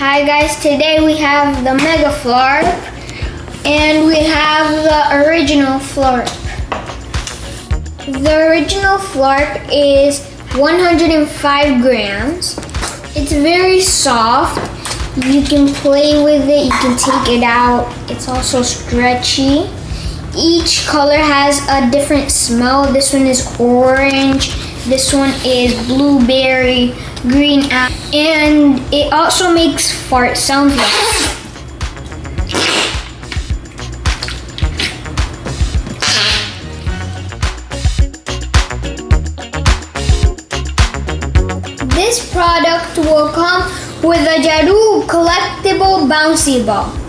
Hi guys, today we have the Mega Flarp and we have the original Flarp. The original Flarp is 105 grams. It's very soft. You can play with it, you can take it out. It's also stretchy. Each color has a different smell. This one is orange. This one is blueberry, green apple, and it also makes fart sounds like this product will come with a Jaru collectible bouncy ball.